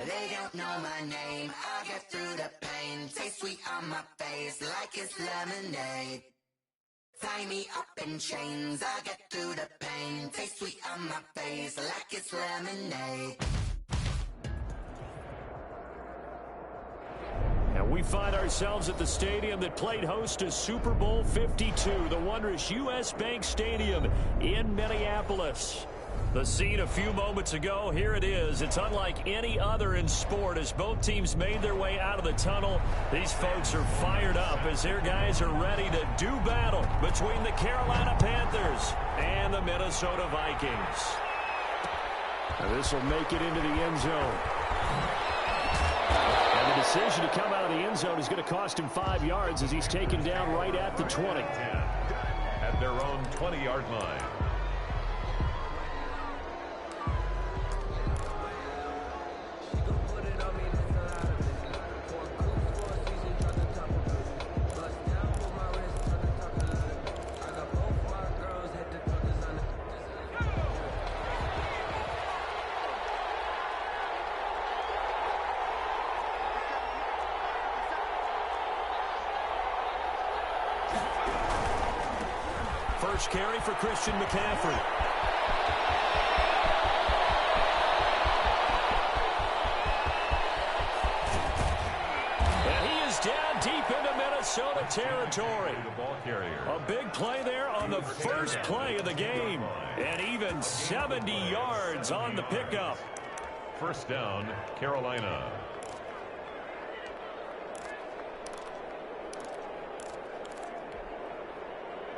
They don't know my name. I get through the pain. Taste sweet on my face like it's lemonade. Tie me up in chains. I get through the pain. Taste sweet on my face like it's lemonade. And we find ourselves at the stadium that played host to Super Bowl 52, the wondrous U.S. Bank Stadium in Minneapolis. The scene a few moments ago, here it is. It's unlike any other in sport as both teams made their way out of the tunnel. These folks are fired up as their guys are ready to do battle between the Carolina Panthers and the Minnesota Vikings. And this will make it into the end zone. And the decision to come out of the end zone is going to cost him 5 yards as he's taken down right at the 20. At their own 20-yard line. First carry for Christian McCaffrey. And he is down deep into Minnesota territory. A big play there on the first play of the game. And even 70 yards on the pickup. First down, Carolina.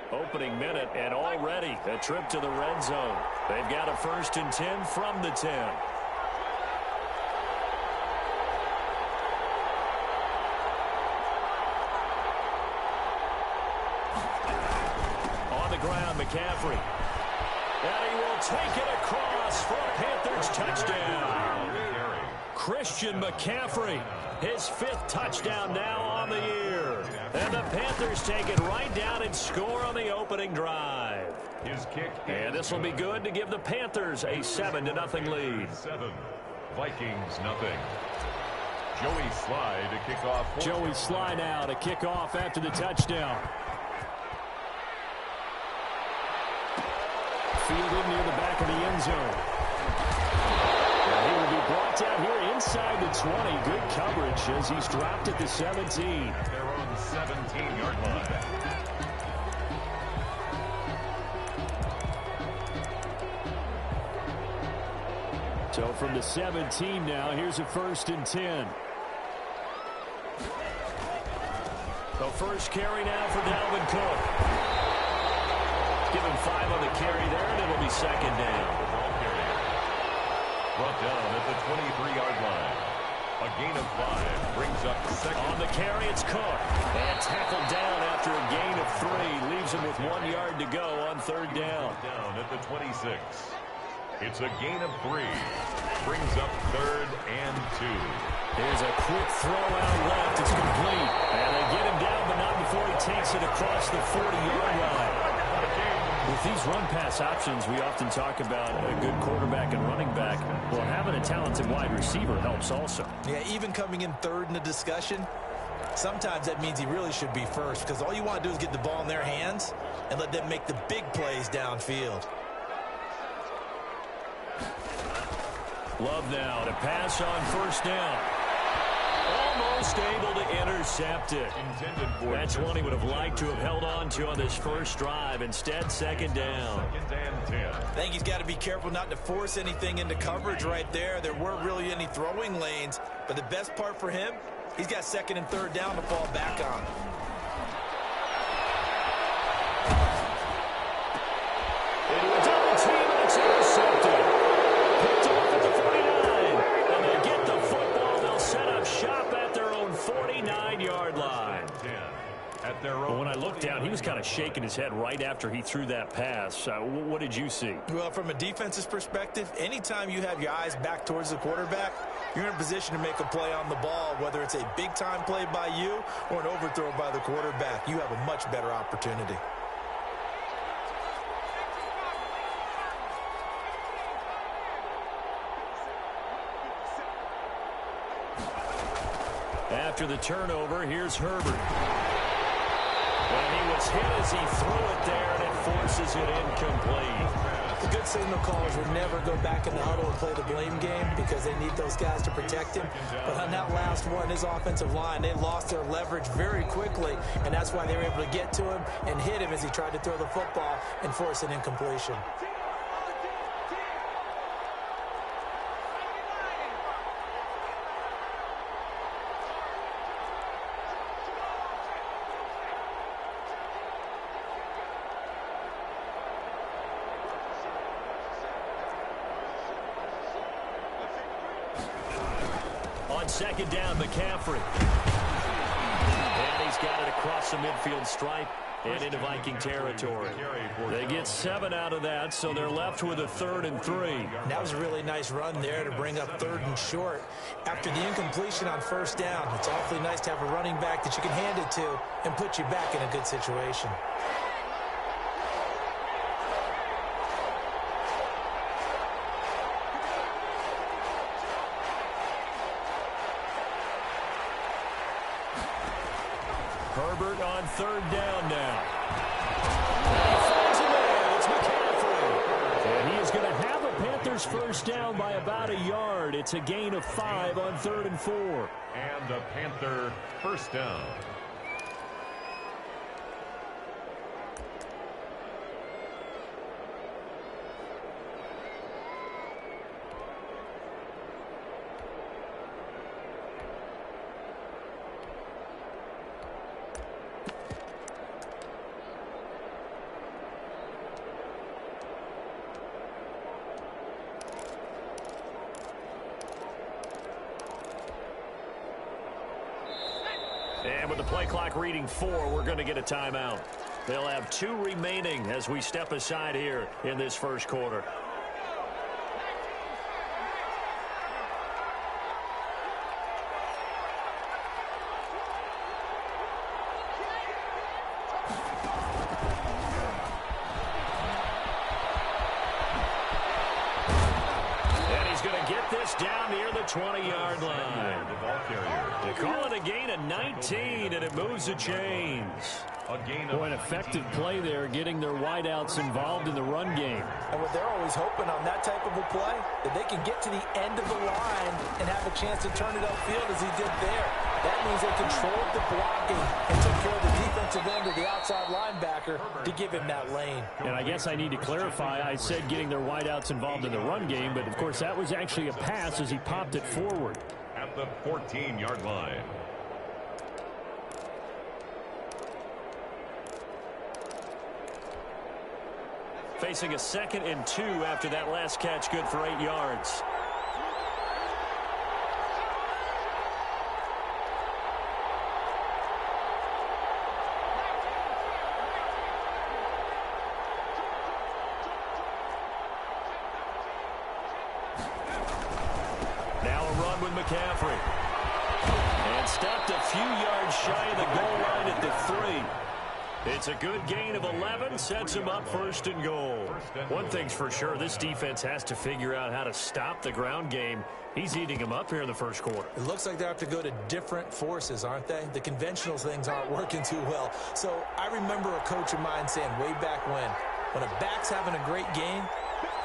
Opening minute and already a trip to the red zone. They've got a 1st and 10 from the 10. On the ground, McCaffrey. And he will take it across for a Panthers touchdown. Christian McCaffrey, his 5th touchdown now on the year. And the Panthers take it right down and score on the opening drive. His kick. And this will be good to give the Panthers a 7-0 lead. 7. Vikings nothing. Joey Sly to kick off. Joey Sly now to kick off after the touchdown. Fielded near the back of the end zone. And he will be brought down here inside the 20. Good coverage as he's dropped at the 17. Their own 17-yard line. So from the 17 now, here's a 1st and 10. The first carry now for Dalvin Cook. Give him 5 on the carry there, and it'll be 2nd down. Brought down at the 23-yard line. A gain of 5 brings up 2nd. On the carry, it's Cook. And tackled down after a gain of 3. Leaves him with 1 yard to go on 3rd down. Down at the 26. It's a gain of 3. Brings up 3rd and 2. Here's a quick throw out left. It's complete. And they get him down, but not before he takes it across the 40-yard line. With these run-pass options, we often talk about a good quarterback and running back. Well, having a talented wide receiver helps also. Yeah, even coming in 3rd in the discussion, sometimes that means he really should be first because all you want to do is get the ball in their hands and let them make the big plays downfield. Love now to pass on 1st down. Almost able to intercept it. That's one he would have liked to have held on to on this first drive. Instead, 2nd down. 2nd and 10. I think he's got to be careful not to force anything into coverage right there. There weren't really any throwing lanes. But the best part for him, he's got 2nd and 3rd down to fall back on. Into a double team, and it's intercepted. Picked off at the 49. And they get the football. They'll set up shop at their own 49-yard line. But when I looked down, he was kind of shaking his head right after he threw that pass. What did you see? Well, from a defense's perspective, anytime you have your eyes back towards the quarterback, you're in a position to make a play on the ball, whether it's a big-time play by you or an overthrow by the quarterback. You have a much better opportunity. after the turnover. Here's Herbert. And he was hit as he threw it there, and it forces it incomplete. The good signal callers would never go back in the huddle and play the blame game because they need those guys to protect him. But on that last one, his offensive line, they lost their leverage very quickly, and that's why they were able to get to him and hit him as he tried to throw the football and force an incompletion. Second down, McCaffrey. And he's got it across the midfield stripe and into Viking territory. They get 7 out of that, so they're left with a 3rd and 3. And that was a really nice run there to bring up 3rd and short. After the incompletion on 1st down, it's awfully nice to have a running back that you can hand it to and put you back in a good situation. Herbert on 3rd down now. He finds a man. It's McCaffrey. And he is going to have a Panthers 1st down by about a yard. It's a gain of 5 on 3rd and 4. And a Panther 1st down. And with the play clock reading 4, we're going to get a timeout. They'll have 2 remaining as we step aside here in this 1st quarter. And he's going to get this down near the 20-yard line. They call it a gain of 19, and it moves the chains. Boy, an effective play there, getting their wideouts involved in the run game. And what they're always hoping on that type of a play, that they can get to the end of the line and have a chance to turn it upfield as he did there. That means they controlled the blocking and took care of the defensive end of the outside linebacker to give him that lane. And I guess I need to clarify, I said getting their wideouts involved in the run game, but of course that was actually a pass as he popped it forward. At the 14-yard line. Facing a 2nd and 2 after that last catch, good for 8 yards. Now a run with McCaffrey. And stopped a few yards shy of the goal line at the 3. It's a good gain of 11, sets him up 1st and goal. One thing's for sure, this defense has to figure out how to stop the ground game. He's eating them up here in the 1st quarter. It looks like they have to go to different forces, aren't they? The conventional things aren't working too well. So I remember a coach of mine saying way back when a back's having a great game,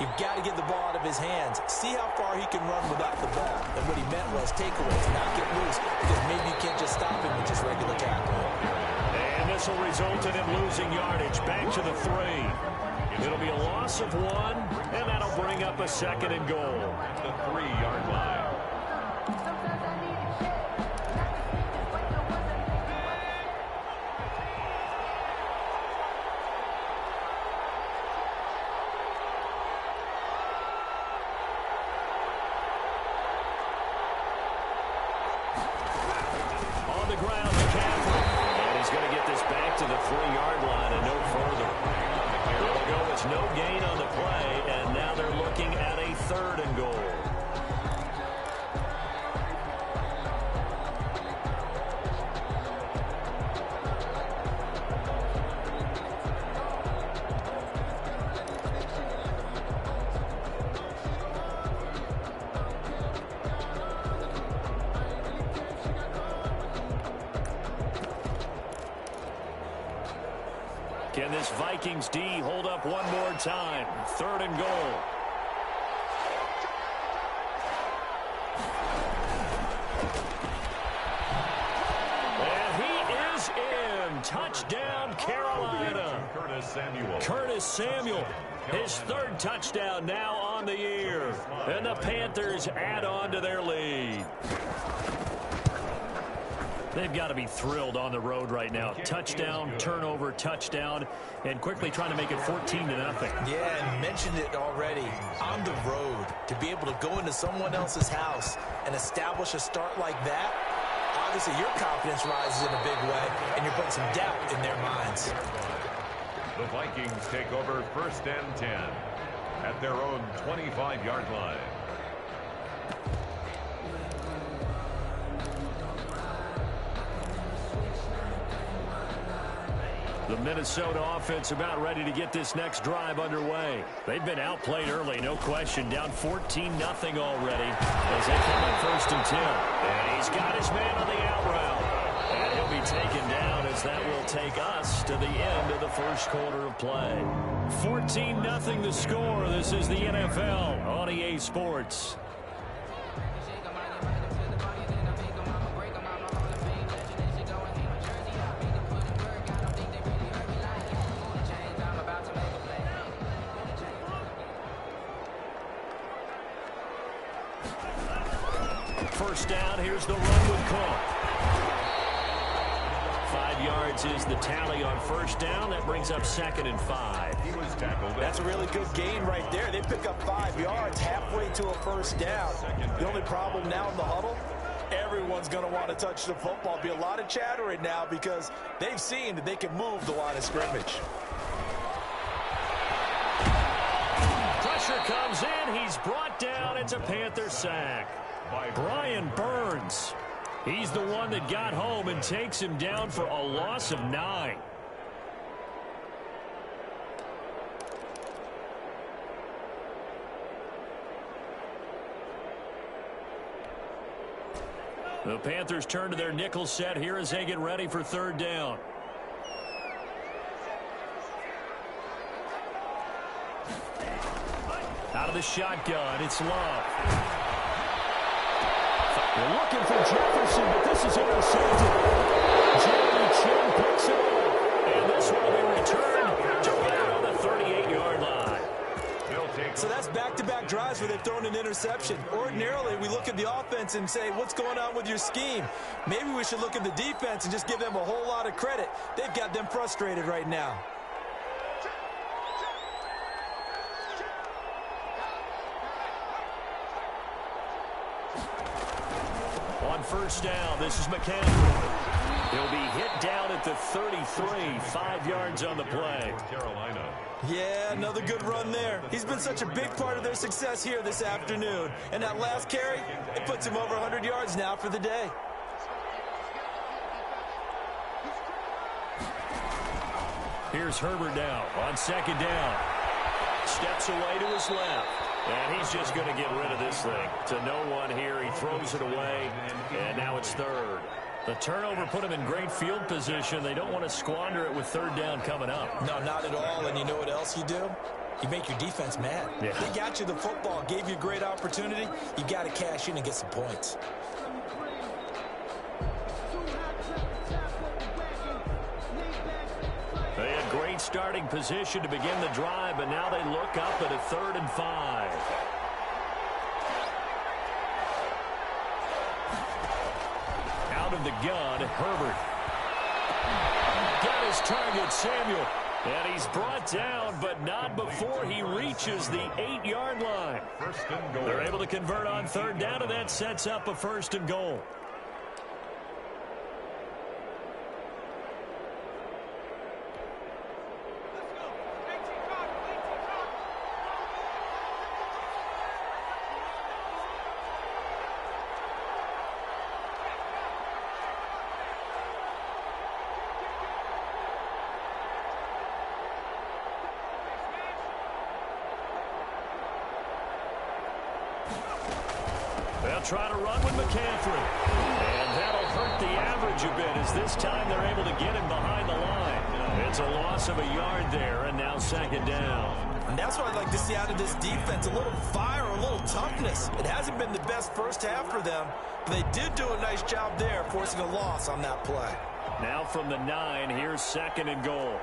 you've got to get the ball out of his hands. See how far he can run without the ball. And what he meant was takeaways, not get loose, because maybe you can't just stop him with just regular tackling. And this will result in him losing yardage. Back to the 3. It'll be a loss of 1, and that'll bring up a 2nd and goal. The 3-yard line. On the ground, McCaffrey. And he's going to get this back to the 3-yard line and no further. It'll go with no gain on the play, and now they're looking at a 3rd and goal. this Vikings D hold up one more time. 3rd and goal. And he is in. Touchdown, Carolina. Curtis Samuel. His 3rd touchdown now on the year. And the Panthers add on to their lead. They've got to be thrilled on the road right now. Touchdown, turnover, touchdown, and quickly trying to make it 14-0. Yeah, and mentioned it already. On the road, to be able to go into someone else's house and establish a start like that, obviously your confidence rises in a big way, and you're putting some doubt in their minds. The Vikings take over 1st and 10 at their own 25-yard line. The Minnesota offense about ready to get this next drive underway. They've been outplayed early, no question. Down 14-0 already as they come on 1st and 10. And he's got his man on the out route. And he'll be taken down as that will take us to the end of the 1st quarter of play. 14-0 the score. This is the NFL on EA Sports. First down, here's the run with Cook. 5 yards is the tally on 1st down. That brings up 2nd and 5. He was tackled. That's a really good gain right there. They pick up 5 yards halfway to a 1st down. The only problem now in the huddle, everyone's going to want to touch the football. Be a lot of chatter right now because they've seen that they can move the line of scrimmage. Pressure comes in. He's brought down. It's a Panther sack. Brian Burns. He's the one that got home and takes him down for a loss of 9. The Panthers turn to their nickel set here as they get ready for 3rd down. Out of the shotgun, it's Love. They're looking for Jefferson, but this is intercepted. Jeremy Chin picks it up. And this will be returned to right on the 38-yard line. So that's back-to-back drives where they've thrown an interception. Ordinarily, we look at the offense and say, what's going on with your scheme? Maybe we should look at the defense and just give them a whole lot of credit. They've got them frustrated right now. On 1st down, this is McCaffrey. He'll be hit down at the 33, 5 yards on the play. Carolina. Yeah, another good run there. He's been such a big part of their success here this afternoon. And that last carry, it puts him over 100 yards now for the day. Here's Herbert now on 2nd down. Steps away to his left. And he's just going to get rid of this thing. To no one here. He throws it away. And now it's 3rd. The turnover put him in great field position. They don't want to squander it with 3rd down coming up. No, not at all. And you know what else you do? You make your defense mad. Yeah. They got you the football, gave you a great opportunity. You got to cash in and get some points. They had great starting position to begin the drive, but now they look up at a 3rd and 5. Out of the gun, Herbert. Got his target, Samuel. And he's brought down, but not before he reaches the 8-yard line. They're able to convert on 3rd down, and that sets up a 1st and goal. They'll try to run with McCaffrey. And that'll hurt the average a bit as this time they're able to get him behind the line. It's a loss of a yard there, and now second down. And that's what I'd like to see out of this defense, a little fire, a little toughness. It hasn't been the best first half for them, but they did do a nice job there, forcing a loss on that play. Now from the 9, here's second and goal.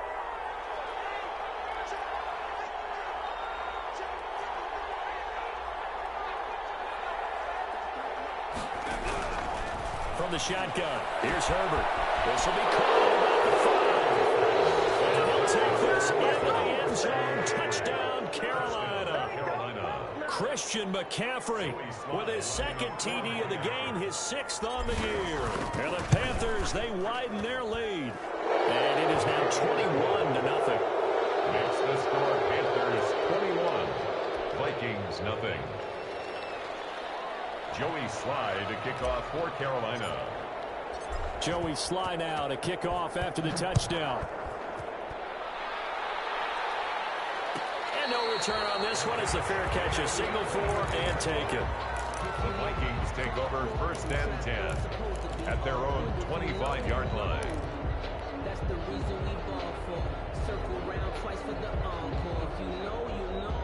From the shotgun, here's Herbert. This will be caught about the 5. And he'll take this into the end zone. Touchdown, Carolina. Christian McCaffrey with his second TD of the game, his 6th on the year. And the Panthers, they widen their lead. And it is now 21-0. Makes the score Panthers 21, Vikings nothing. Joey Sly to kick off for Carolina. Joey Sly now to kick off after the touchdown. And no return on this one as the fair catch is signaled for and taken. The Vikings take over 1st and 10 at their own 25-yard line. That's the reason we ball for. Circle round twice for the encore. If you know, you know.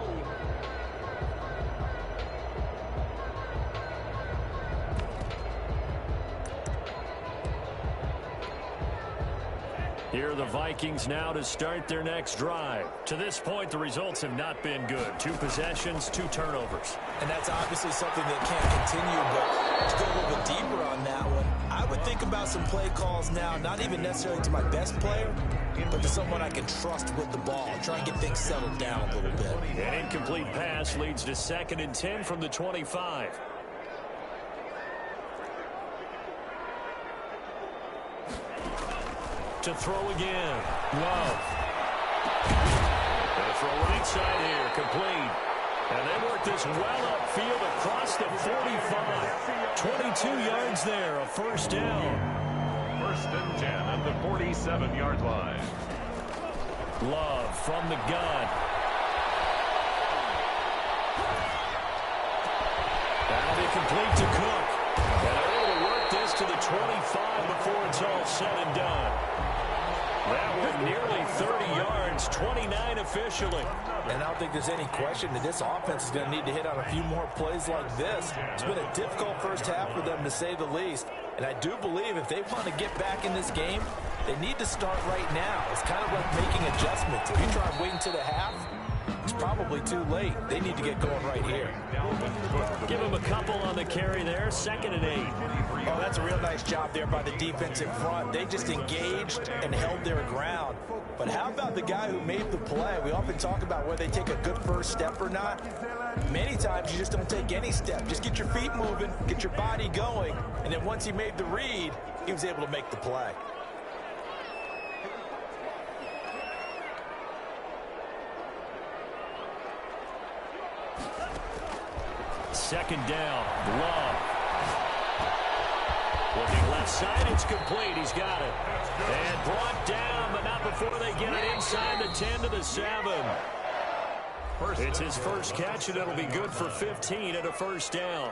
Here are the Vikings now to start their next drive. To this point, the results have not been good. 2 possessions, 2 turnovers. And that's obviously something that can't continue, but to go a little bit deeper on that one, I would think about some play calls now, not even necessarily to my best player, but to someone I can trust with the ball. Try and get things settled down a little bit. An incomplete pass leads to 2nd and 10 from the 25. To throw again. Love. And a throw right side here, complete. And they work this well upfield across the 45. 22 yards there, a 1st down. 1st and 10 at the 47-yard line. Love from the gun. That'll be complete to Cook. And they're able to work this to the 25 before it's all said and done. That one nearly 30 yards, 29 officially. And I don't think there's any question that this offense is going to need to hit on a few more plays like this. It's been a difficult first half for them, to say the least. And I do believe if they want to get back in this game, they need to start right now. It's kind of like making adjustments. If you try and wait until the half, it's probably too late. They need to get going right here. Give him a couple on the carry there, 2nd and 8. Oh, that's a real nice job there by the defense in front. They just engaged and held their ground. But how about the guy who made the play? We often talk about whether they take a good first step or not. Many times you just don't take any step. Just get your feet moving, get your body going, and then once he made the read, he was able to make the play. Second down, Love. Looking left side, it's complete. He's got it. And brought down, but not before they get it inside the 10 to the 7. It's his first catch, and it'll be good for 15 and a 1st down.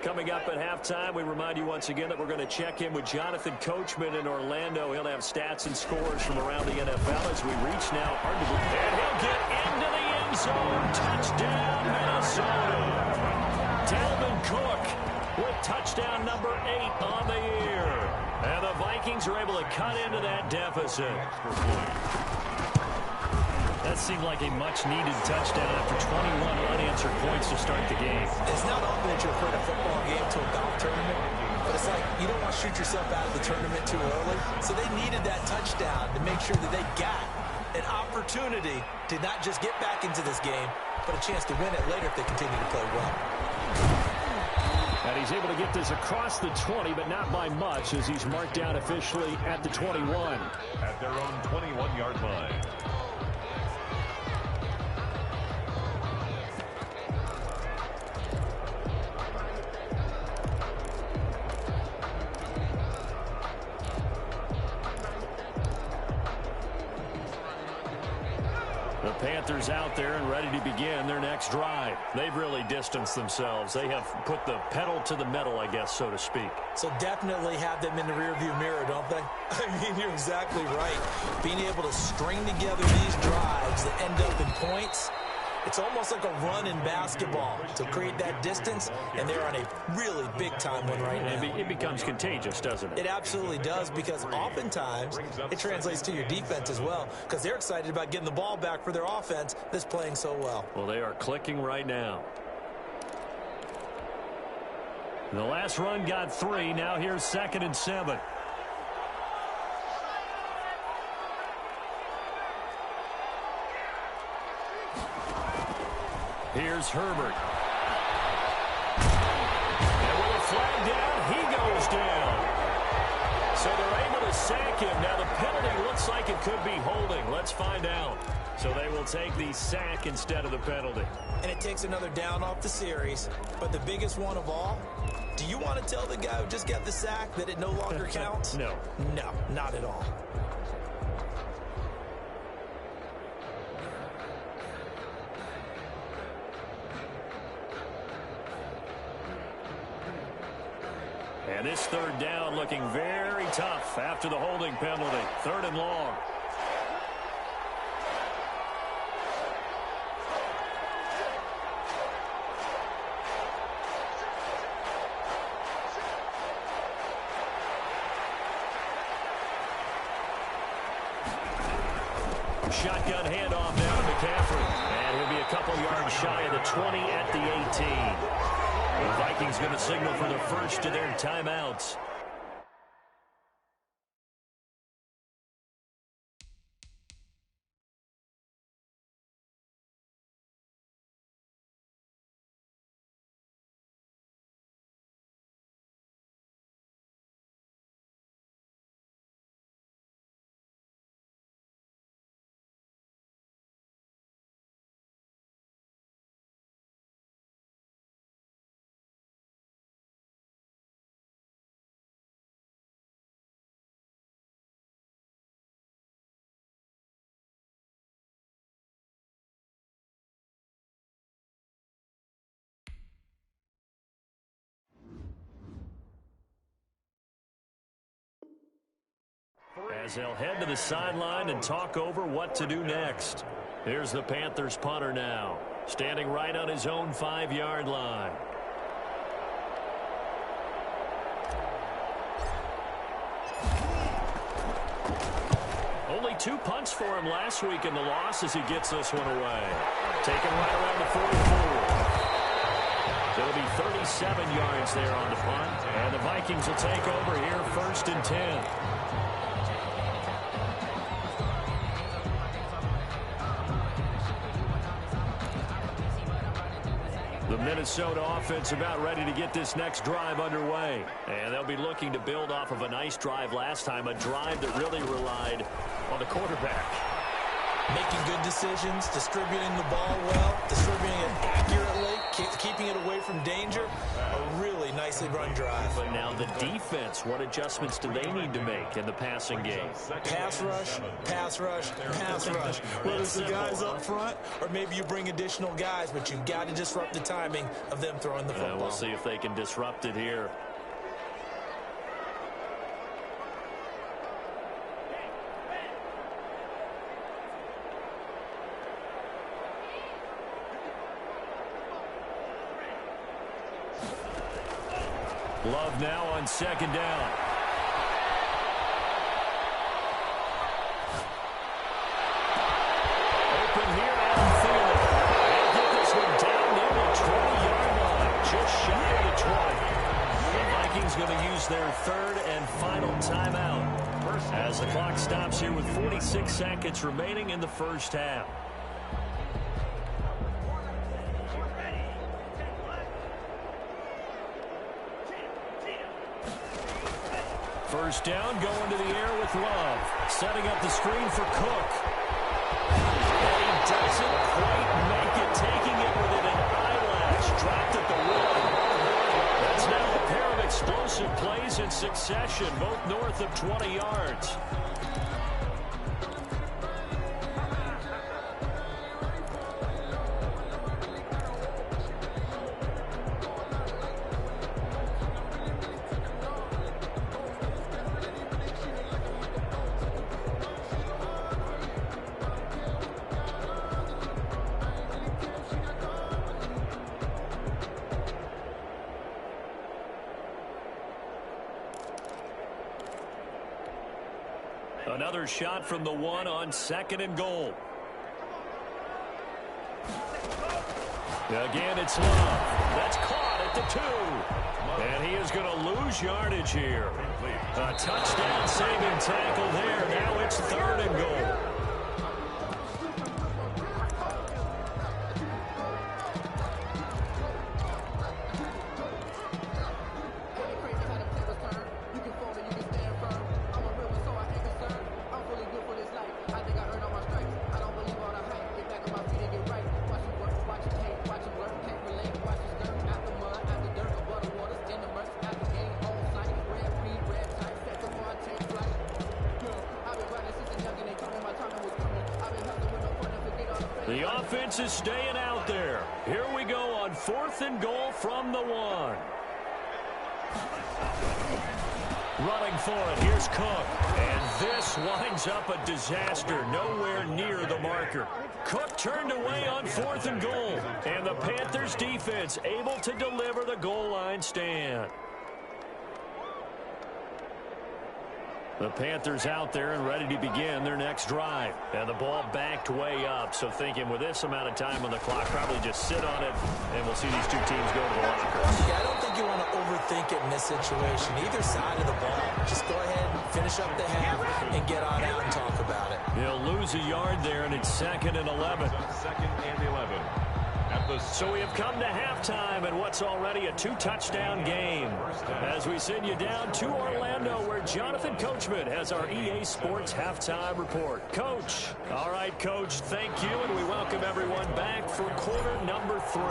Coming up at halftime, we remind you once again that we're going to check in with Jonathan Coachman in Orlando. He'll have stats and scores from around the NFL as we reach now. Hard to believe. And he'll get into the end zone. Touchdown, Minnesota. Dalvin Cook with touchdown number 8 on the year. And the Vikings are able to cut into that deficit. That seemed like a much-needed touchdown after 21 unanswered points to start the game. It's not often that you're playing a football game to a golf tournament, but it's like you don't want to shoot yourself out of the tournament too early. So they needed that touchdown to make sure that they got an opportunity to not just get back into this game, but a chance to win it later if they continue to play well. And he's able to get this across the 20, but not by much, as he's marked down officially at the 21. At their own 21-yard line. The Panthers out there and ready to begin their next drive. They've really distanced themselves. They have put the pedal to the metal, I guess, so to speak. So definitely have them in the rearview mirror, don't they? I mean, you're exactly right. Being able to string together these drives that end up in points, it's almost like a run in basketball to create that distance, and they're on a really big-time one right now. It becomes contagious, doesn't it? It absolutely does, because oftentimes it translates to your defense as well, because they're excited about getting the ball back for their offense that's playing so well. Well, they are clicking right now. The last run got 3. Now here's 2nd and 7. Here's Herbert. And with a flag down, he goes down. So they're able to sack him. Now the penalty looks like it could be holding. Let's find out. So they will take the sack instead of the penalty. And it takes another down off the series. But the biggest one of all, do you want to tell the guy who just got the sack that it no longer counts? No. No, not at all. And this 3rd down looking very tough after the holding penalty. 3rd and long. Shotgun handoff now to McCaffrey. And he'll be a couple yards shy of the 20 at the 18. The Vikings going to signal for the first of their timeouts. As they'll head to the sideline and talk over what to do next. Here's the Panthers punter now, standing right on his own 5-yard line. Only 2 punts for him last week in the loss as he gets this one away. Taken right around the 44. It'll be 37 yards there on the punt. And the Vikings will take over here 1st and 10. The Minnesota offense about ready to get this next drive underway. And they'll be looking to build off of a nice drive last time, a drive that really relied on the quarterback. Making good decisions, distributing the ball well, distributing it accurately, keeping it away from danger. A really nicely run drive. But now the defense, what adjustments do they need to make in the passing game? Pass rush, pass rush, pass rush. Whether it's the guys up front or maybe you bring additional guys, but you've got to disrupt the timing of them throwing the football. We'll see if they can disrupt it here. Love now on 2nd down. Open here, Adam Thielen. They'll get this one down near the 20-yard line, just shy of the 20. The Vikings going to use their 3rd and final timeout as the clock stops here with 46 seconds remaining in the first half. First down, going to the air with Love. Setting up the screen for Cook. And he doesn't quite make it, taking it within an eyelash. Dropped at the 1. That's now a pair of explosive plays in succession, both north of 20 yards. Another shot from the 1 on 2nd and goal. Again, it's Love. That's caught at the 2. And he is going to lose yardage here. A touchdown saving tackle there. Now it's 3rd and goal. The offense is staying out there. Here we go on 4th and goal from the 1. Running for it. Here's Cook. And this winds up a disaster. Nowhere near the marker. Cook turned away on 4th and goal. And the Panthers defense able to deliver the goal line stand. The Panthers out there and ready to begin their next drive. And the ball backed way up. So thinking with this amount of time on the clock, probably just sit on it, and we'll see these two teams go to the lockers. Yeah, I don't think you want to overthink it in this situation. Either side of the ball. Just go ahead and finish up the half and get on out and talk about it. He'll lose a yard there, and it's 2nd and 11. 2nd and 11. So we have come to halftime and what's already a 2-touchdown game. As we send you down to Orlando, where Jonathan Coachman has our EA Sports halftime report. Coach. All right, Coach, thank you, and we welcome everyone back for quarter number 3.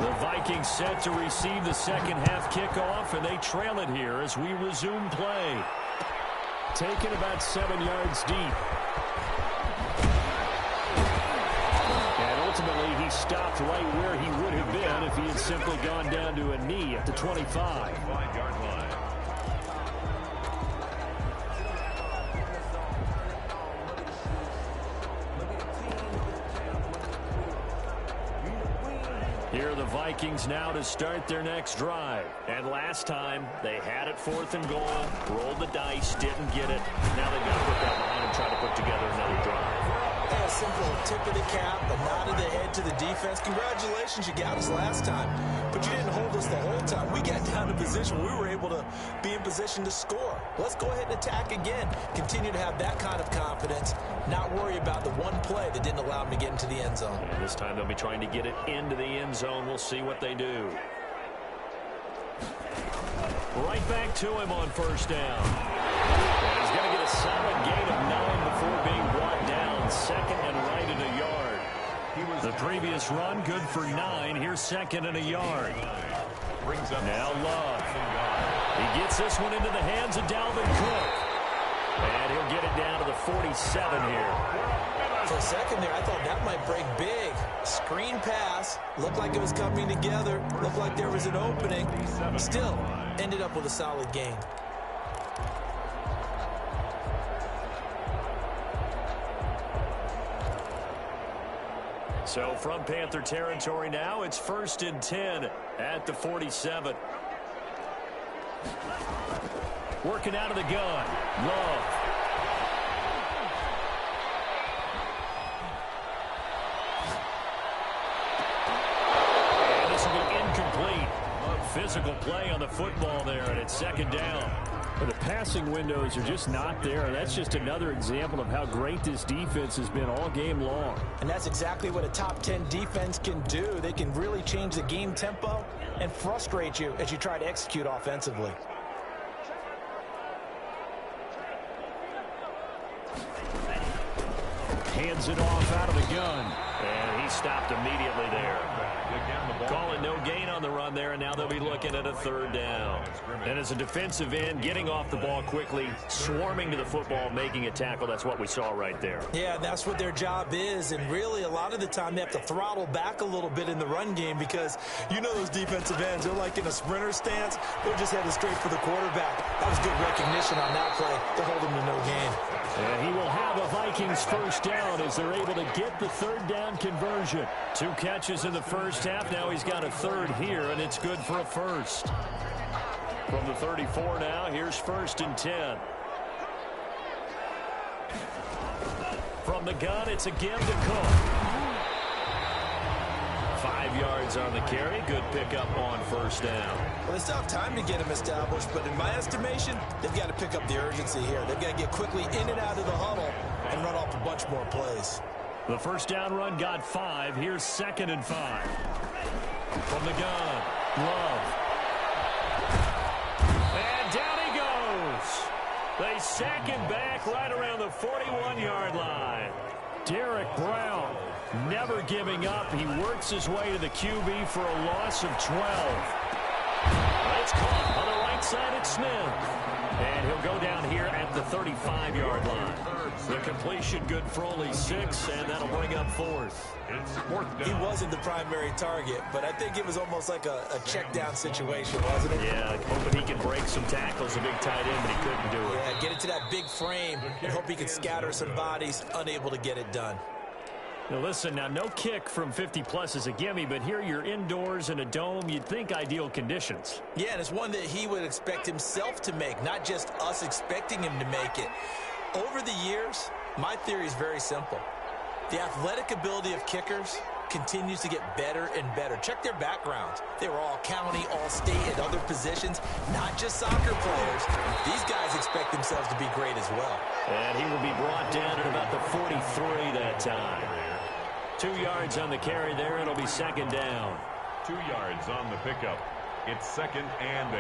The Vikings set to receive the second half kickoff, and they trail it here as we resume play. Taken about 7 yards deep. Ultimately, he stopped right where he would have been if he had simply gone down to a knee at the 25. 5-yard line. Here are the Vikings now to start their next drive. And last time, they had it 4th and goal, rolled the dice, didn't get it. Now they've got to put that behind and try to put together another drive. A simple tip of the cap, a nod of the head to the defense. Congratulations, you got us last time. But you didn't hold us the whole time. We got down to position. We were able to be in position to score. Let's go ahead and attack again. Continue to have that kind of confidence. Not worry about the one play that didn't allow them to get into the end zone. And this time they'll be trying to get it into the end zone. We'll see what they do. Right back to him on 1st down. And he's going to get a solid gain of 9 before being brought down. 2nd and right at a yard. The previous run good for 9. Here's 2nd and a yard. Brings up now Love. He gets this one into the hands of Dalvin Cook. And he'll get it down to the 47 here. For a second there, I thought that might break big. Screen pass. Looked like it was coming together. Looked like there was an opening. Still, ended up with a solid gain. So from Panther territory now, it's 1st and 10 at the 47. Working out of the gun. Love. And this will be incomplete. Physical play on the football there, and it's 2nd down. But the passing windows are just not there, and that's just another example of how great this defense has been all game long. And that's exactly what a top 10 defense can do. They can really change the game tempo and frustrate you as you try to execute offensively. Hands it off out of the gun. And he stopped immediately there. Calling no gain on the run there, and now they'll be looking at a 3rd down. And as a defensive end, getting off the ball quickly, swarming to the football, making a tackle, that's what we saw right there. Yeah, that's what their job is, and really a lot of the time they have to throttle back a little bit in the run game because you know those defensive ends, they're like in a sprinter stance. They're just headed straight for the quarterback. That was good recognition on that play to hold him to no gain. And he will have a Vikings 1st down as they're able to get the 3rd down conversion. 2 catches in the first half. Now he's got a 3rd here, and it's good for a 1st. From the 34 now, here's 1st and 10. From the gun, it's a give to Cook. 5 yards on the carry. Good pickup on first down. Well, they still have time to get him established, but in my estimation, they've got to pick up the urgency here. They've got to get quickly in and out of the huddle and run off a bunch more plays. The first down run got 5. Here's 2nd and 5. From the gun, Love. And down he goes. They sack him back right around the 41-yard line. Derek Brown never giving up. He works his way to the QB for a loss of 12. It's caught on the right side at Smith. And he'll go down here at the 35-yard line. The completion good for only 6, and that'll bring up 4th. He wasn't the primary target, but I think it was almost like a check-down situation, wasn't it? Yeah, hoping he can break some tackles, a big tight end, but he couldn't do it. Yeah, get it to that big frame and hope he can scatter some bodies, unable to get it done. Now listen, now no kick from 50-plus is a gimme, but here you're indoors in a dome. You'd think ideal conditions. Yeah, and it's one that he would expect himself to make, not just us expecting him to make it. Over the years, my theory is very simple. The athletic ability of kickers continues to get better and better. Check their backgrounds. They were all county, all state, and other positions, not just soccer players. These guys expect themselves to be great as well. And he will be brought down at about the 43 that time. 2 yards on the carry there. It'll be 2nd down. 2 yards on the pickup. It's 2nd and 8.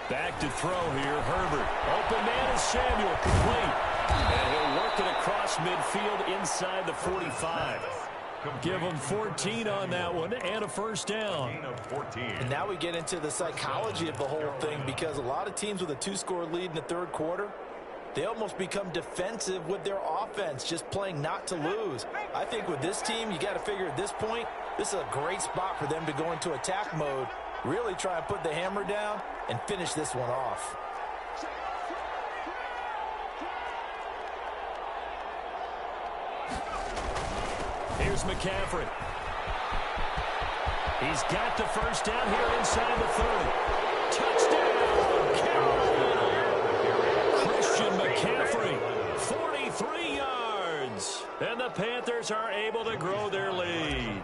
Back to throw here. Herbert. Open man is Samuel. Complete. And he'll work it across midfield inside the 45. Give him 14 on that one and a first down. And now we get into the psychology of the whole thing, because a lot of teams with a 2-score lead in the third quarter, they almost become defensive with their offense, just playing not to lose. I think with this team, you got to figure at this point, this is a great spot for them to go into attack mode, really try and put the hammer down and finish this one off. Here's McCaffrey. He's got the first down here inside the 30. Touchdown, Carolina. Christian McCaffrey, 43 yards. And the Panthers are able to grow their lead.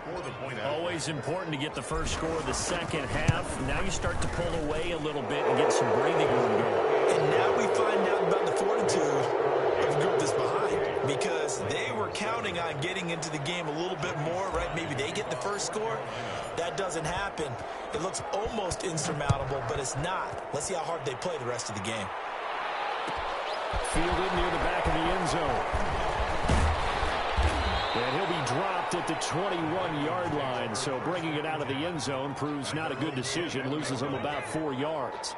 Always important to get the first score of the second half. Now you start to pull away a little bit and get some breathing room going. And now we find out about the fortitude of the group that's behind, because they were counting on getting into the game a little bit more, right? Maybe they get the first score. That doesn't happen. It looks almost insurmountable, but it's not. Let's see how hard they play the rest of the game. Fielded near the back of the end zone. And he'll be dropped at the 21-yard line, so bringing it out of the end zone proves not a good decision. Loses him about 4 yards.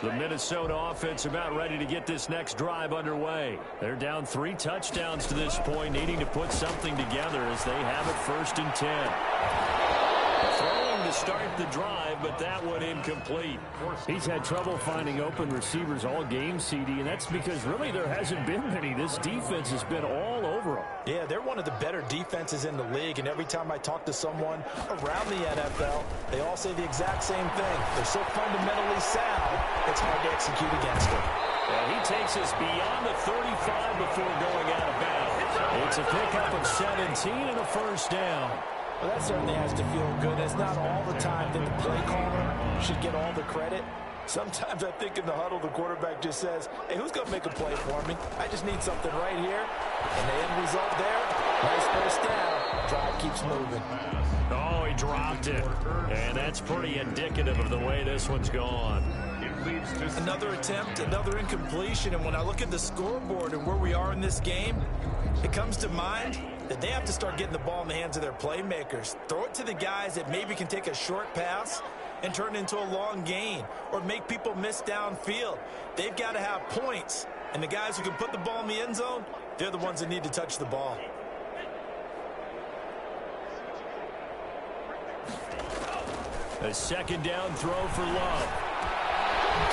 The Minnesota offense about ready to get this next drive underway. They're down 3 touchdowns to this point, needing to put something together as they have it 1st and 10. Throwing to start the drive, but that one incomplete. He's had trouble finding open receivers all game, CD, and that's because really there hasn't been many. This defense has been all over them. Yeah, they're one of the better defenses in the league, and every time I talk to someone around the NFL, they all say the exact same thing. They're so fundamentally sound, it's hard to execute against them. And he takes us beyond the 35 before going out of bounds. It's a pickup of 17 and a first down. Well, that certainly has to feel good. It's not all the time that the play caller should get all the credit. Sometimes I think in the huddle, the quarterback just says, hey, who's going to make a play for me? I just need something right here. And the end result there, nice first down. Drive keeps moving. Oh, he dropped it. And that's pretty indicative of the way this one's gone. Another attempt, another incompletion. And when I look at the scoreboard and where we are in this game, it comes to mind that they have to start getting the ball in the hands of their playmakers. Throw it to the guys that maybe can take a short pass and turn it into a long gain or make people miss downfield. They've got to have points. And the guys who can put the ball in the end zone, they're the ones that need to touch the ball. A second down throw for Love.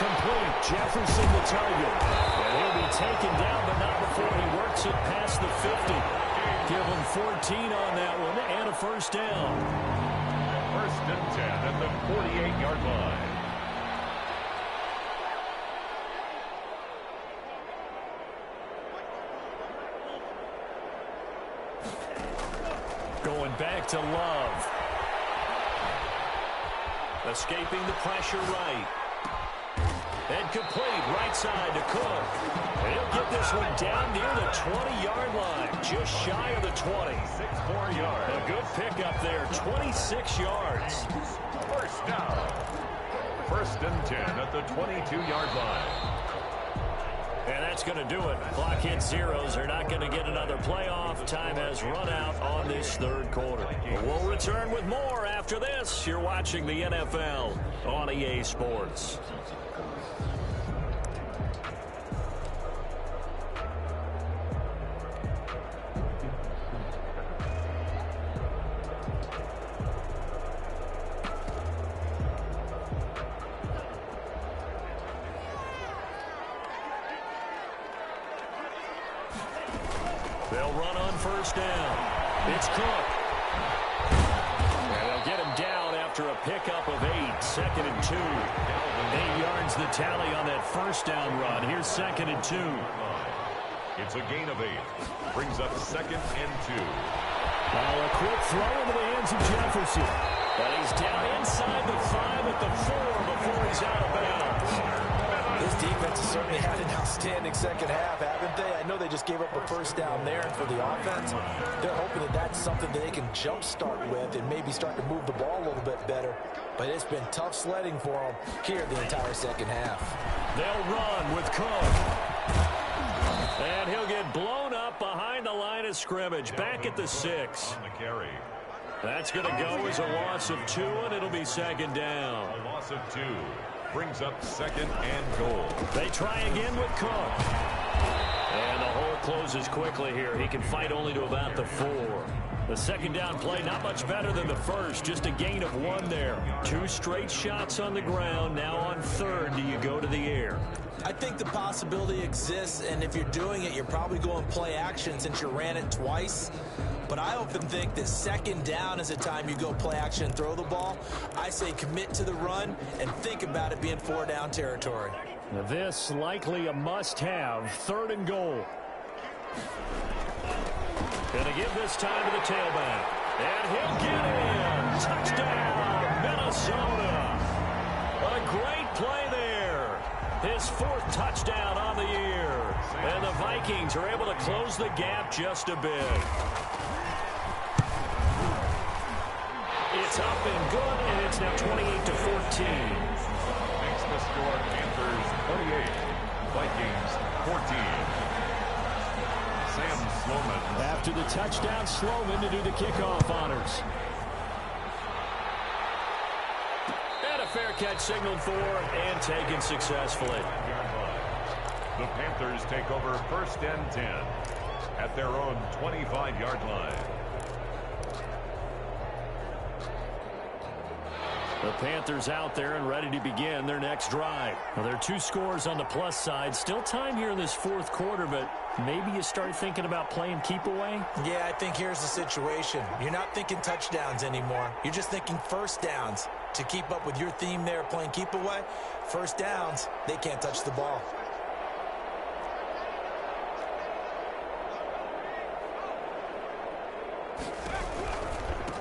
Complete. Jefferson the target. And he'll be taken down, but not before he works it past the 50. Give him 14 on that one and a first down. First and 10 at the 48-yard line. Going back to Love. Escaping the pressure right. And complete right side to Cook. And he'll get this one down near the 20-yard line. Just shy of the 20. 6 yards. A good pickup there. 26 yards. First down. First and 10 at the 22-yard line. And that's going to do it. Clock hits zeros. They're not going to get another playoff. Time has run out on this third quarter. We'll return with more after this. You're watching the NFL on EA Sports. They'll run on first down. It's Cook. And they'll get him down after a pickup of 8. Second and 2. 8 yards the tally on that first down run. Here's second and 2. It's a gain of 8. Brings up second and 2. Now a quick throw into the hands of Jefferson. But he's down inside the 5 at the 4 before he's out of bounds. This defense has certainly had an outstanding second half, haven't they? I know they just gave up a first down there, and for the offense, they're hoping that that's something that they can jumpstart with and maybe start to move the ball a little bit better. But it's been tough sledding for them here the entire second half. They'll run with Cook. And he'll get blown up behind the line of scrimmage, back at the 6. On the carry. That's going to go as a loss of 2, and it'll be second down. A loss of 2. Brings up second and goal. They try again with Cook. And the hole closes quickly here. He can fight only to about the 4. The second down play not much better than the first. Just a gain of 1 there. 2 straight shots on the ground. Now on third, do you go to the air? I think the possibility exists, and if you're doing it, you're probably going play action since you ran it twice. But I often think that second down is a time you go play action and throw the ball. I say commit to the run and think about it being 4 down territory. Now this likely a must-have. Third and goal. Gonna give this time to the tailback. And he'll get in. Touchdown, Minnesota. A great play there. His 4th touchdown on the year. And the Vikings are able to close the gap just a bit. It's up and good, and it's now 28-14. Makes the score Panthers 28, Vikings 14. Sam Sloman. After the touchdown, Sloman to do the kickoff honors. And a fair catch signaled for and taken successfully. The Panthers take over first and 10 at their own 25-yard line. The Panthers out there and ready to begin their next drive. Well, there are 2 scores on the plus side. Still time here in this 4th quarter, but maybe you start thinking about playing keep away? Yeah, I think here's the situation. You're not thinking touchdowns anymore. You're just thinking first downs. To keep up with your theme there, playing keep away, first downs, they can't touch the ball.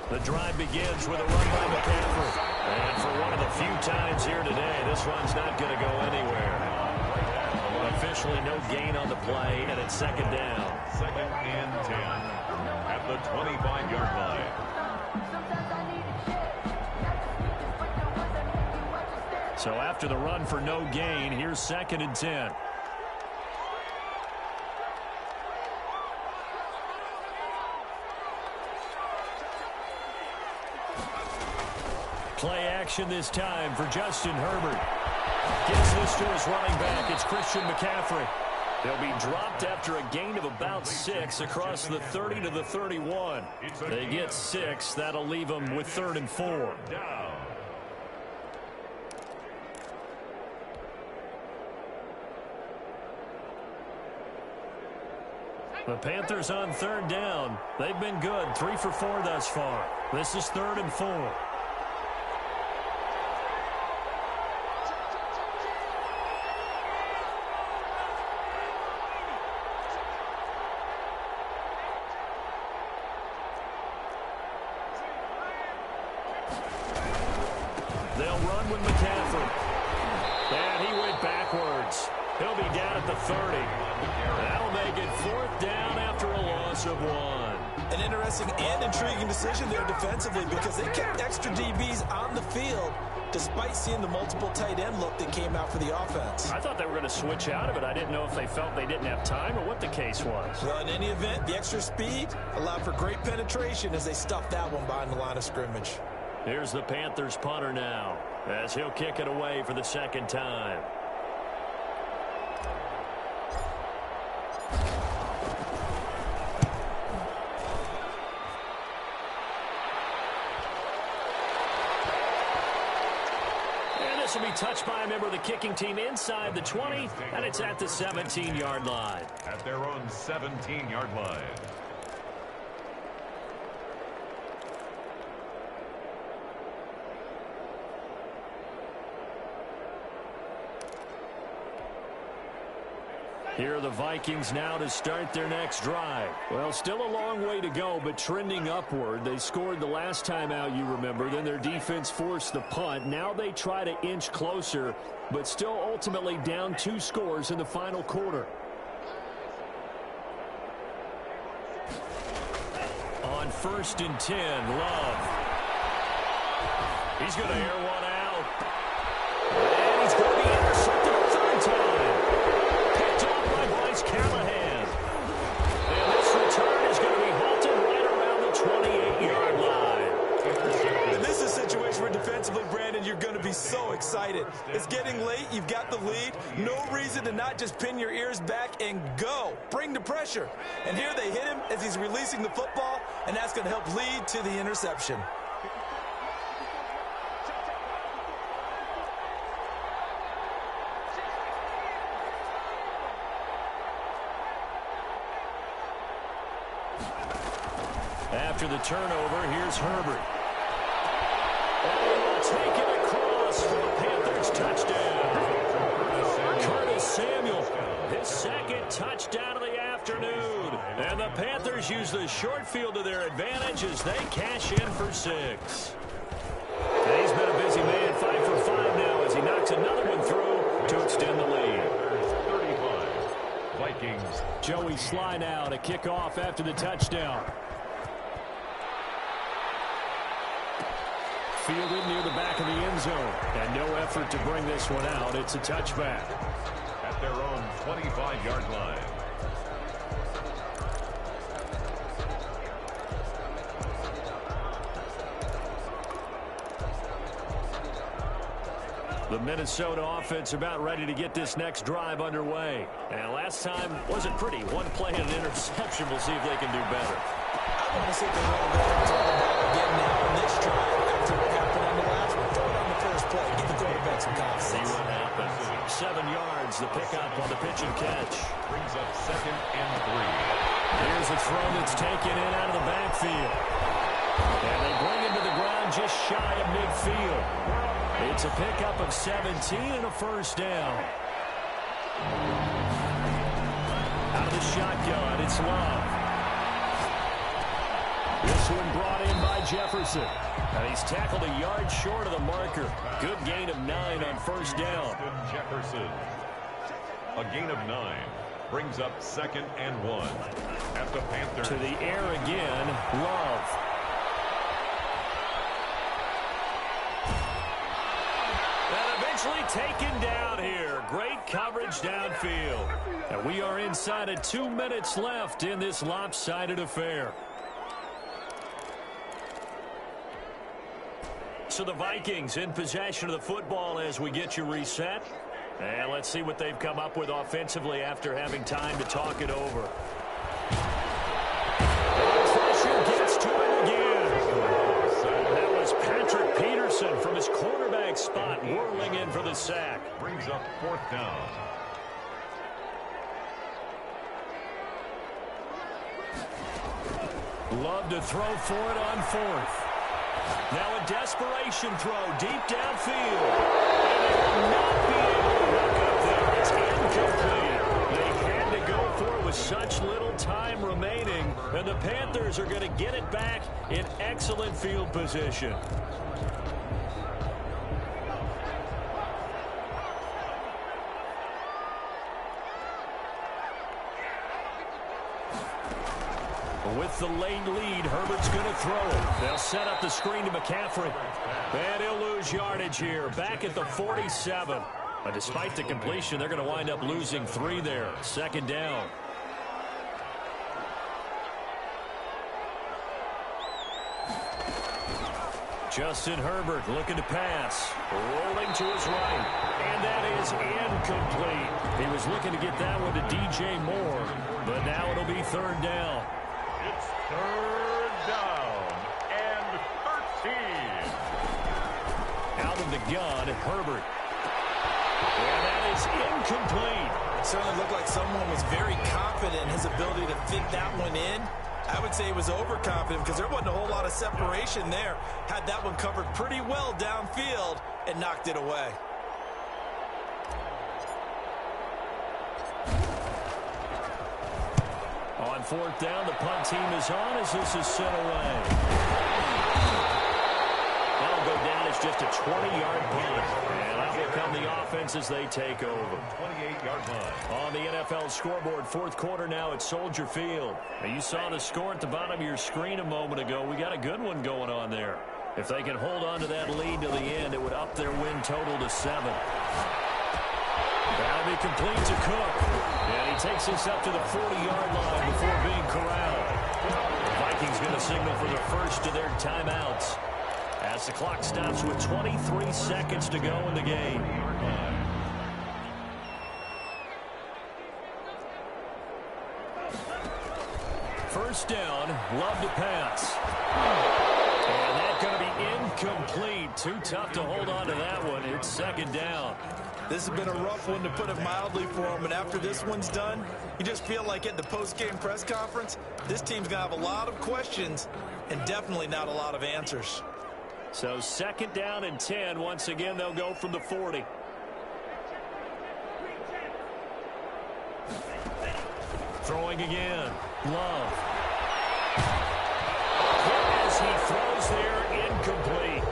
The drive begins with a run by McCaffrey. And for one of the few times here today, this one's not going to go anywhere. Officially no gain on the play, and it's second down. Second and 10 at the 25-yard line. So after the run for no gain, here's second and 10. Play action this time for Justin Herbert. Gets this to his running back. It's Christian McCaffrey. They'll be dropped after a gain of about 6 across the 30 to the 31. They get 6. That'll leave them with 3rd and 4. The Panthers on third down. They've been good, 3 for 4 thus far. This is 3rd and 4. They'll run with McCaffrey. And he went backwards. He'll be down at the 30. That'll make it 4th down after a loss of 1. An interesting and intriguing decision there defensively because they kept extra DBs on the field despite seeing the multiple tight end look that came out for the offense. I thought they were going to switch out of it. I didn't know if they felt they didn't have time or what the case was. Well, in any event, the extra speed allowed for great penetration as they stuffed that one behind the line of scrimmage. Here's the Panthers punter now as he'll kick it away for the 2nd time. This will be touched by a member of the kicking team inside the 20, and it's at the 17-yard line. At their own 17-yard line. Here are the Vikings now to start their next drive. Well, still a long way to go, but trending upward. They scored the last time out, you remember. Then their defense forced the punt. Now they try to inch closer, but still ultimately down 2 scores in the final quarter. On 1st and 10, Love. He's going to air one out. And he's going to be intercepted a 3rd time. Callahan. And this return is going to be halted right around the 28-yard line. And this is a situation where defensively, Brandon, you're going to be so excited. It's getting late. You've got the lead. No reason to not just pin your ears back and go. Bring the pressure. And here they hit him as he's releasing the football, and that's going to help lead to the interception. After the turnover, here's Herbert. And he'll take it across for the Panthers touchdown. Curtis Samuel, his 2nd touchdown of the afternoon. And the Panthers use the short field to their advantage as they cash in for 6. And he's been a busy man, 5 for 5 now as he knocks another one through to extend the lead. 35, Vikings. Joey Sly now to kick off after the touchdown. Fielded near the back of the end zone. And no effort to bring this one out. It's a touchback. At their own 25-yard line. The Minnesota offense about ready to get this next drive underway. And last time wasn't pretty. One play and an interception. We'll see if they can do better. I want to see if they want to go ahead and throw the ball again now on this drive after what happened on the last one. Throw it on the first play. Give the quarterback some confidence. See what happens. 7 yards, the pickup on the pitch and catch. Brings up 2nd and 3. Here's a throw that's taken in out of the backfield. And they bring him to the ground just shy of midfield. It's a pickup of 17 and a 1st down. Out of the shotgun, it's Love. This one brought in by Jefferson. And he's tackled a yard short of the marker. Good gain of 9 on 1st down. Jefferson. A gain of 9. Brings up 2nd and 1. At the Panthers. To the air again, Love. And eventually taken down here. Great coverage downfield. And we are inside of 2 minutes left in this lopsided affair. So the Vikings in possession of the football as we get you reset. And let's see what they've come up with offensively after having time to talk it over. Pressure gets to him again. That was Patrick Peterson from his quarterback spot whirling in for the sack. Brings up 4th down. Love to throw for it on fourth. Now a desperation throw deep downfield. And they will not be able to hook up there. It's incomplete. They had to go for it with such little time remaining. And the Panthers are going to get it back in excellent field position. With the late lead, Herbert's going to throw it. They'll set up the screen to McCaffrey. And he'll lose yardage here, back at the 47. But despite the completion, they're going to wind up losing 3 there. Second down. Justin Herbert looking to pass. Rolling to his right. And that is incomplete. He was looking to get that one to DJ Moore. But now it'll be third down. It's third down and 13. Out of the gun, Herbert. And that is incomplete. It certainly looked like someone was very confident in his ability to fit that one in. I would say he was overconfident because there wasn't a whole lot of separation there. Had that one covered pretty well downfield and knocked it away. On fourth down, the punt team is on as this is sent away. That'll go down as just a 20-yard punt. And that will come the offense as they take over. 28-yard punt. On the NFL scoreboard, fourth quarter now at Soldier Field. Now you saw the score at the bottom of your screen a moment ago. We got a good one going on there. If they can hold on to that lead to the end, it would up their win total to 7. That'll be complete to Cook. And he takes us up to the 40-yard line before being corralled. The Vikings going to signal for the first of their timeouts as the clock stops with 23 seconds to go in the game. First down, Love to pass. And that's going to be incomplete. Too tough to hold on to that one. It's second down. This has been a rough one, to put it mildly, for him. And after this one's done, you just feel like at the post-game press conference, this team's going to have a lot of questions and definitely not a lot of answers. So second down and 10. Once again, they'll go from the 40. Throwing again. Love. As he throws there, incomplete.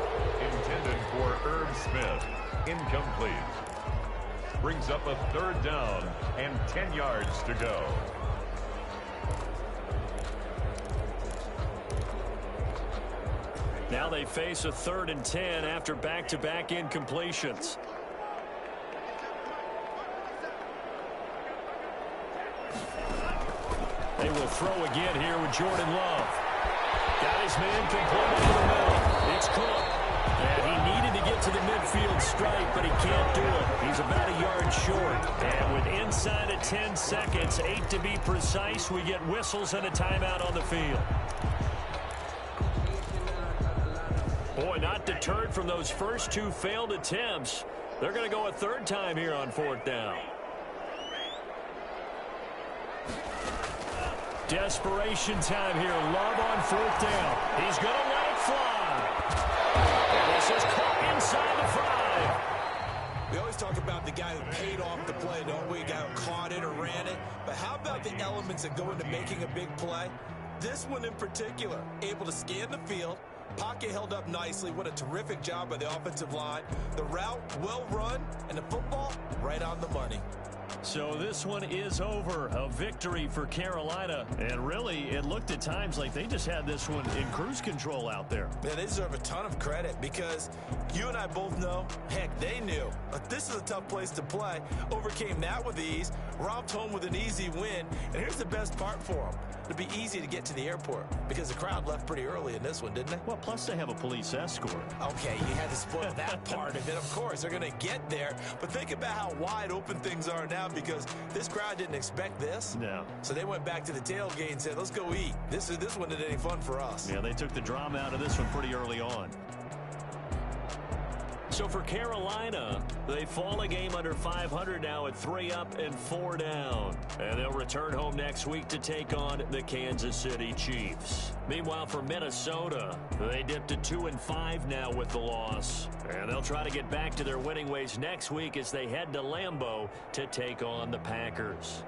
Intended for Irv Smith. Incomplete. Brings up a third down and 10 yards to go. Now they face a 3rd and 10 after back-to-back incompletions. They will throw again here with Jordan Love. Got his man completely in the middle. It's Cook. And he needed to get to the midfield stripe, but he can't do it. He's about a yard short. And with inside of 10 seconds, 8 to be precise, we get whistles and a timeout on the field. Boy, not deterred from those first 2 failed attempts. They're going to go a 3rd time here on 4th down. Desperation time here. Love on 4th down. He's going to let it fly. And this is caught inside the 5. We always talk about the guy who paid off the play, don't we? A guy who caught it or ran it. But how about the elements that go into making a big play? This one in particular, able to scan the field. Pocket held up nicely. What a terrific job by the offensive line. The route well run, and the football right on the money. So this one is over. A victory for Carolina. And really, it looked at times like they just had this one in cruise control out there. Man, they deserve a ton of credit because you and I both know, heck, they knew. But this is a tough place to play. Overcame that with ease. Romped home with an easy win. And here's the best part for them. It'll be easy to get to the airport because the crowd left pretty early in this one, didn't they? Well, plus they have a police escort. Okay, you had to spoil that part of it. Of course, they're going to get there. But think about how wide open things are now because this crowd didn't expect this. No. So they went back to the tailgate and said, let's go eat. This one isn't any fun for us. Yeah, they took the drama out of this one pretty early on. So for Carolina, they fall a game under 500 now at 3 up and 4 down. And they'll return home next week to take on the Kansas City Chiefs. Meanwhile, for Minnesota, they dipped to 2-5 now with the loss. And they'll try to get back to their winning ways next week as they head to Lambeau to take on the Packers.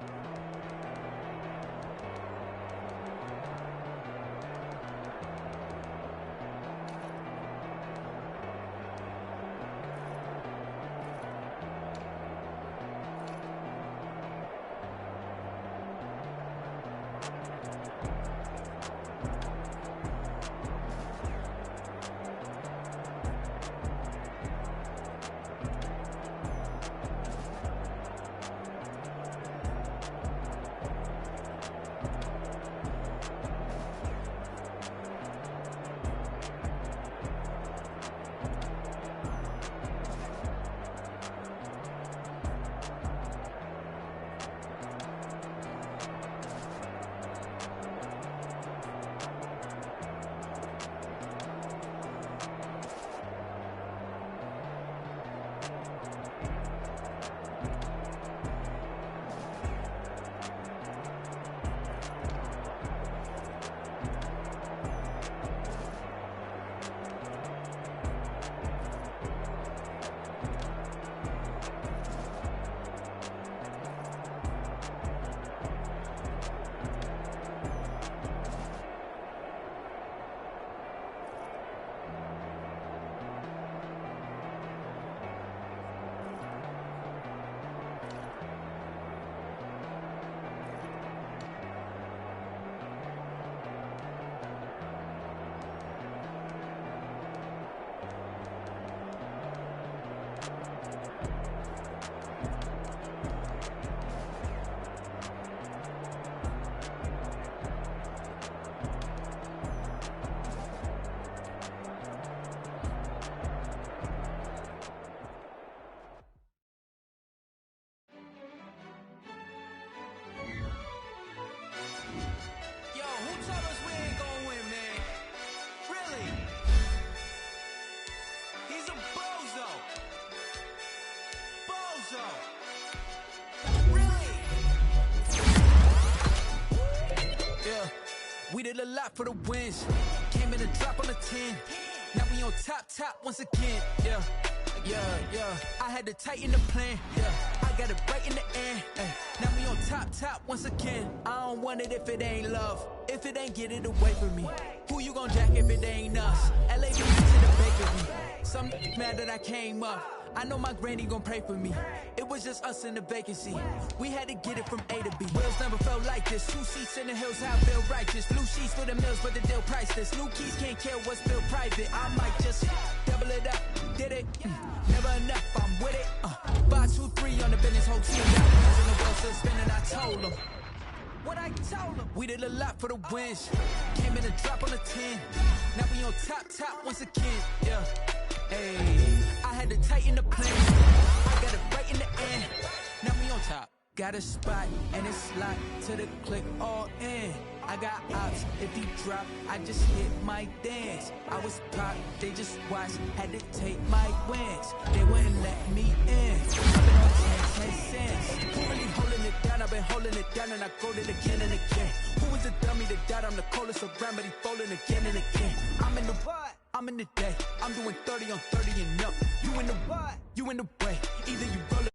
We did a lot for the wins. Came in a drop on the 10. Now we on top once again. Yeah. I had to tighten the plan. Yeah. I got it right in the end. Ay. Now we on top once again. I don't want it if it ain't love. If it ain't, get it away from me. Who you gon' jack if it ain't us? LA beat me to the bakery. Some mad that I came up. I know my granny gon' pray for me. It was just us in the vacancy. We had to get it from A to B. Wheels never felt like this. 2 seats in the hills, how I feel righteous. Blue sheets for the mills, but the deal priceless. New keys can't care what's built private. I might just double it up. Did it? Never enough, I'm with it. 5, 2, 3 on the business, whole team got hands in the world still spinning. I told them what I told them. We did a lot for the wins. Came in a drop on the 10. Now we on top once again. Yeah. Hey, I had to tighten the plan. I got it right in the end. Now we on top. Got a spot and it's locked to the click all in. I got ops, if he drop, I just hit my dance. I was pop, they just watched, had to take my wins. They wouldn't let me in. I've been on 10 cents. Who really holding it down? I've been holding it down and I go it again and again. Who is the dummy that died? I'm the coldest around, but he folding again and again. I'm in the what? I'm in the day. I'm doing 30 on 30 and up. You in the what? You in the way. Either you roll